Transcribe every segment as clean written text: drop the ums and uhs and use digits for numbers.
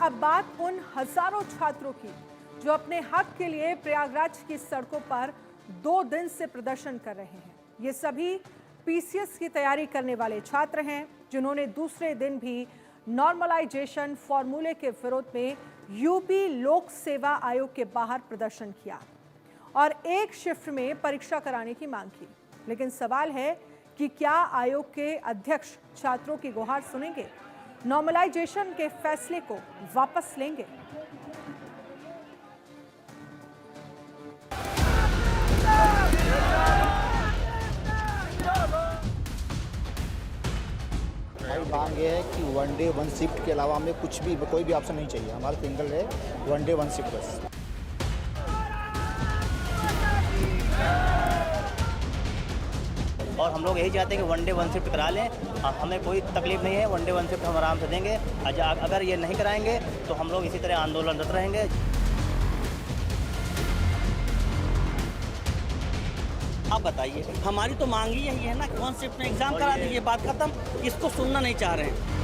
अब बात उन हजारों छात्रों की जो अपने हक के लिए प्रयागराज की सड़कों पर 2 दिन से प्रदर्शन कर रहे हैं। ये सभी पीसीएस की तैयारी करने वाले छात्र हैं जिन्होंने दूसरे दिन भी नॉर्मलाइजेशन फॉर्मूले के विरोध में यूपी लोक सेवा आयोग के बाहर प्रदर्शन किया और एक शिफ्ट में परीक्षा कराने की मांग की। लेकिन सवाल है कि क्या आयोग के अध्यक्ष छात्रों की गुहार सुनेंगे, नॉर्मलाइजेशन के फैसले को वापस लेंगे? हमारी मांग ये है कि 1 डे 1 शिफ्ट के अलावा हमें कुछ भी कोई भी ऑप्शन नहीं चाहिए। हमारा सिंगल है 1 डे 1 शिफ्ट बस। और हम लोग यही चाहते हैं कि 1 डे 1 शिफ्ट करा लें। हमें कोई तकलीफ नहीं है, 1 डे 1 शिफ्ट हम आराम से देंगे। अगर ये नहीं कराएंगे तो हम लोग इसी तरह आंदोलनरत रहेंगे। आप बताइए, हमारी तो मांग ही यही है ना कि 1 शिफ्ट में एग्जाम करा दीजिए, बात खत्म। इसको सुनना नहीं चाह रहे हैं।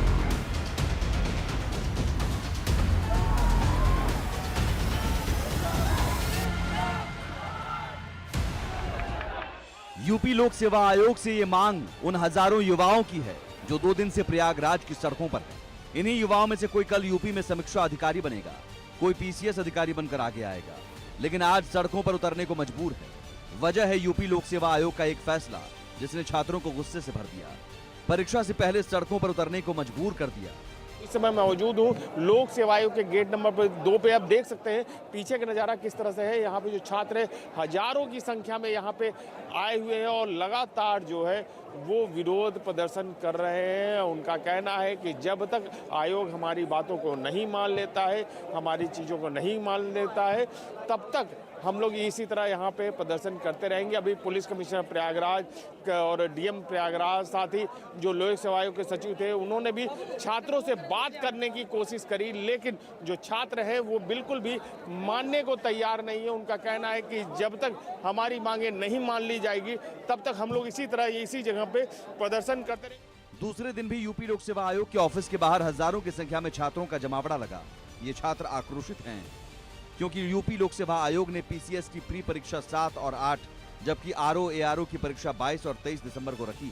यूपी लोक सेवा आयोग से ये मांग उन हजारों युवाओं की है जो 2 दिन से प्रयागराज की सड़कों पर है। इन्हीं युवाओं में से कोई कल यूपी में समीक्षा अधिकारी बनेगा, कोई पीसीएस अधिकारी बनकर आगे आएगा, लेकिन आज सड़कों पर उतरने को मजबूर है। वजह है यूपी लोक सेवा आयोग का एक फैसला जिसने छात्रों को गुस्से से भर दिया, परीक्षा से पहले सड़कों पर उतरने को मजबूर कर दिया। इस समय मैं मौजूद हूँ लोक सेवा आयोग के गेट नंबर 2 पे। आप देख सकते हैं पीछे का नज़ारा किस तरह से है। यहाँ पे जो छात्र हैं हजारों की संख्या में यहाँ पे आए हुए हैं और लगातार जो है वो विरोध प्रदर्शन कर रहे हैं। उनका कहना है कि जब तक आयोग हमारी बातों को नहीं मान लेता है, हमारी चीज़ों को नहीं मान लेता है, तब तक हम लोग इसी तरह यहाँ पे प्रदर्शन करते रहेंगे। अभी पुलिस कमिश्नर प्रयागराज और डीएम प्रयागराज, साथ ही जो लोक सेवा आयोग के सचिव थे, उन्होंने भी छात्रों से बात करने की कोशिश करी, लेकिन जो छात्र हैं वो बिल्कुल भी मानने को तैयार नहीं है। उनका कहना है कि जब तक हमारी मांगे नहीं मान ली जाएगी तब तक हम लोग इसी तरह इसी जगह पे प्रदर्शन करते रहेंगे। दूसरे दिन भी यूपी लोक सेवा आयोग के ऑफिस के बाहर हजारों की संख्या में छात्रों का जमावड़ा लगा। ये छात्र आक्रोशित हैं क्योंकि यूपी लोक सेवा आयोग ने पीसीएस की प्री परीक्षा 7 और 8 जबकि आरओ एआरओ की परीक्षा 22 और 23 दिसंबर को रखी।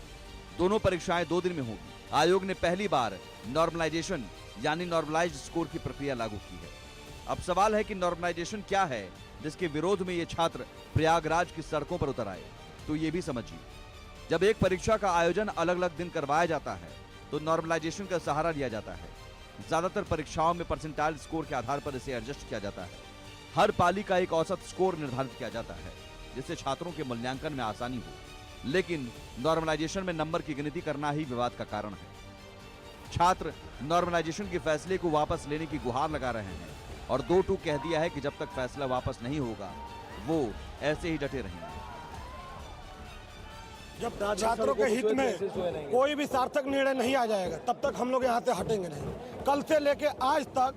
दोनों परीक्षाएं 2 दिन में होगी। आयोग ने पहली बार नॉर्मलाइजेशन यानी नॉर्मलाइज्ड स्कोर की प्रक्रिया लागू की है। अब सवाल है कि नॉर्मलाइजेशन क्या है जिसके विरोध में ये छात्र प्रयागराज की सड़कों पर उतर आए। तो ये भी समझिए, जब एक परीक्षा का आयोजन अलग अलग दिन करवाया जाता है तो नॉर्मलाइजेशन का सहारा लिया जाता है। ज्यादातर परीक्षाओं में परसेंटाइल स्कोर के आधार पर इसे एडजस्ट किया जाता है। हर पाली का एक औसत स्कोर निर्धारित किया जाता है जिससे छात्रों के मूल्यांकन में आसानी हो। लेकिन नॉर्मलाइजेशन में नंबर की गिनती करना ही विवाद का कारण है। छात्र नॉर्मलाइजेशन के फैसले को वापस लेने की गुहार लगा रहे हैं और 2 टूक कह दिया है कि जब तक फैसला वापस नहीं होगा वो ऐसे ही डटे रहेंगे। जब छात्रों के हित में कोई भी सार्थक निर्णय नहीं आ जाएगा तब तक हम लोग यहाँ से हटेंगे नहीं। कल से लेके आज तक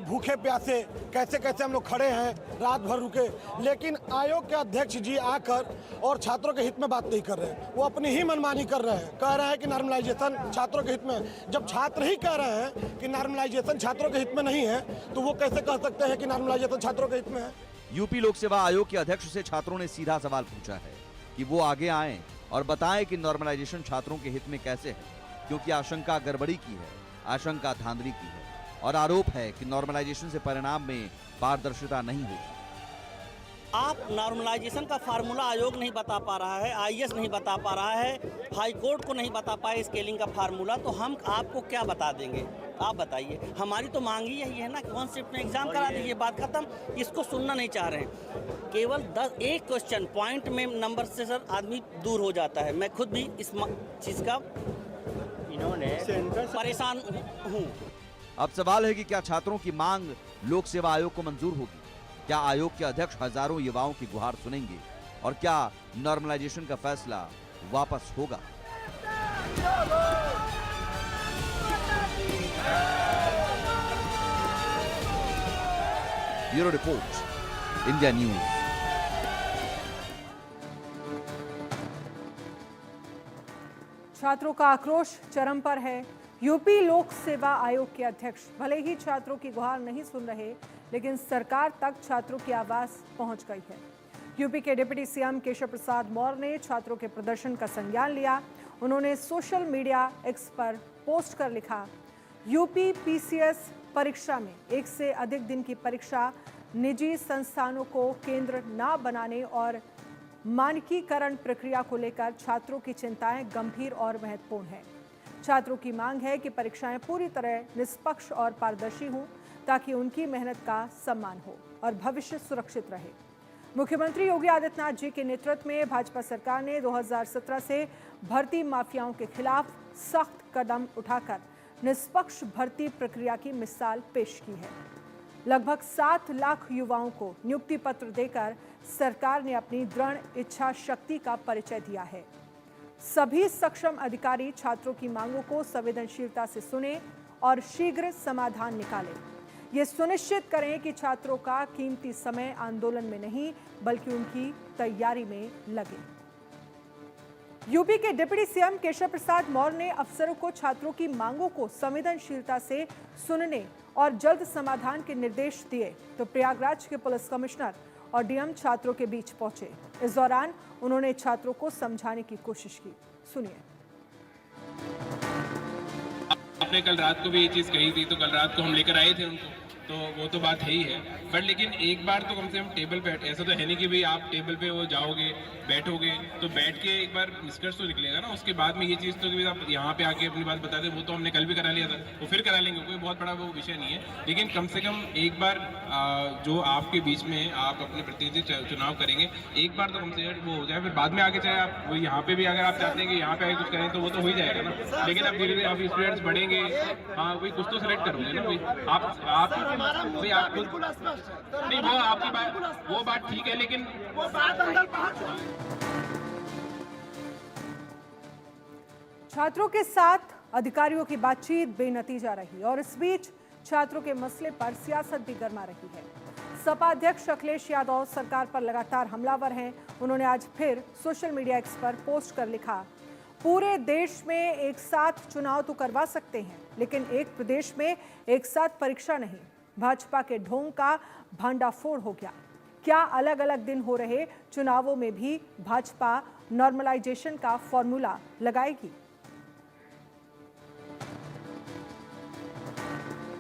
भूखे प्यासे कैसे कैसे हम लोग खड़े हैं, रात भर रुके, लेकिन आयोग के अध्यक्ष जी आकर और छात्रों के हित में बात नहीं कर रहे हैं। वो अपनी ही मनमानी कर रहे हैं। कह रहे हैं कि नॉर्मलाइजेशन छात्रों के हित में है। जब छात्र ही कह रहे हैं कि नॉर्मलाइजेशन छात्रों के हित में नहीं है तो वो कैसे कह सकते हैं कि नॉर्मलाइजेशन छात्रों के हित में है? यूपी लोक सेवा आयोग के अध्यक्ष से छात्रों ने सीधा सवाल पूछा है कि वो आगे आए और बताएं कि नॉर्मलाइजेशन छात्रों के हित में कैसे है, क्योंकि आशंका गड़बड़ी की है, आशंका धांधली की है और आरोप है कि नॉर्मलाइजेशन से परिणाम में पारदर्शिता नहीं होगी। आप नॉर्मलाइजेशन का फार्मूला आयोग नहीं बता पा रहा है, आईएएस नहीं बता पा रहा है, हाई कोर्ट को नहीं बता पाए स्केलिंग का फार्मूला, तो हम आपको क्या बता देंगे? आप बताइए। हमारी तो मांग ही यही है ना कि 1 शिफ्ट में एग्जाम करा दीजिए, बात खत्म। इसको सुनना नहीं चाह रहे हैं। केवल 1 क्वेश्चन पॉइंट में नंबर से सर आदमी दूर हो जाता है। मैं खुद भी इस चीज़ का परेशान हूँ। अब सवाल है कि क्या छात्रों की मांग लोक सेवा आयोग को मंजूर होगी? क्या आयोग के अध्यक्ष हजारों युवाओं की गुहार सुनेंगे और क्या नॉर्मलाइजेशन का फैसला वापस होगा? Bureau report, India news. छात्रों का आक्रोश चरम पर है। यूपी लोक सेवा आयोग के अध्यक्ष भले ही छात्रों की गुहार नहीं सुन रहे, लेकिन सरकार तक छात्रों की आवाज पहुंच गई है। यूपी के डिप्टी सीएम केशव प्रसाद मौर्य ने छात्रों के प्रदर्शन का संज्ञान लिया। उन्होंने सोशल मीडिया एक्स पर पोस्ट कर लिखा, यूपी पीसीएस परीक्षा में एक से अधिक दिन की परीक्षा निजी संस्थानों को केंद्र न बनाने और मानकीकरण प्रक्रिया को लेकर छात्रों की चिंताएं गंभीर और महत्वपूर्ण है। छात्रों की मांग है कि परीक्षाएं पूरी तरह निष्पक्ष और पारदर्शी हों, ताकि उनकी मेहनत का सम्मान हो और भविष्य सुरक्षित रहे। मुख्यमंत्री योगी आदित्यनाथ जी के नेतृत्व में भाजपा सरकार ने 2017 से भर्ती माफियाओं के खिलाफ सख्त कदम उठाकर निष्पक्ष भर्ती प्रक्रिया की मिसाल पेश की है। लगभग 7 लाख युवाओं को नियुक्ति पत्र देकर सरकार ने अपनी दृढ़ इच्छा शक्ति का परिचय दिया है। सभी सक्षम अधिकारी छात्रों की मांगों को संवेदनशीलता से सुने और शीघ्र समाधान निकालें। ये सुनिश्चित करें कि छात्रों का कीमती समय आंदोलन में नहीं, बल्कि उनकी तैयारी में लगे। यूपी के डिप्टी सीएम केशव प्रसाद मौर्य ने अफसरों को छात्रों की मांगों को संवेदनशीलता से सुनने और जल्द समाधान के निर्देश दिए, तो प्रयागराज के पुलिस कमिश्नर और डीएम छात्रों के बीच पहुंचे। इस दौरान उन्होंने छात्रों को समझाने की कोशिश की। सुनिए। आपने कल रात को भी ये चीज़ कही थी, तो कल रात को हम लेकर आए थे उनको, तो वो तो बात है ही है। बट लेकिन एक बार तो कम से कम टेबल पे, ऐसा तो है नहीं कि भाई आप टेबल पे वो जाओगे बैठोगे तो बैठ के एक बार निष्कर्ष तो निकलेगा ना। उसके बाद में ये चीज़ तो कि आप यहाँ पे आके अपनी बात बता दें, वो तो हमने कल भी करा लिया था, वो फिर करा लेंगे, कोई बहुत बड़ा वो विषय नहीं है। लेकिन कम से कम एक बार जो आपके बीच में आप अपने प्रतिनिधि चुनाव करेंगे, एक बार तो कम से कम वो हो जाए, फिर बाद में आगे चाहे आप वो यहाँ पे भी अगर आप चाहते हैं कि यहाँ पे आगे कुछ करें तो वो तो हो ही जाएगा ना। लेकिन अब धीरे धीरे आप स्टूडेंट्स बढ़ेंगे, हाँ वही कुछ तो सेलेक्ट करोगे ना भाई। आप भाई आप नहीं, वो आपकी बात, वो बात ठीक है, लेकिन वो बात छात्रों के साथ अधिकारियों की बातचीत बेनतीजा रही और इस बीच छात्रों के मसले पर सियासत भी गर्मा रही है। सपा अध्यक्ष अखिलेश यादव सरकार पर लगातार हमलावर हैं। उन्होंने आज फिर सोशल मीडिया एक्स पर पोस्ट कर लिखा, पूरे देश में एक साथ चुनाव तो करवा सकते हैं, लेकिन एक प्रदेश में एक साथ परीक्षा नहीं। भाजपा के ढोंग का भंडाफोड़ हो गया। क्या अलग अलग दिन हो रहे चुनावों में भी भाजपा नॉर्मलाइजेशन का फॉर्मूला लगाएगी?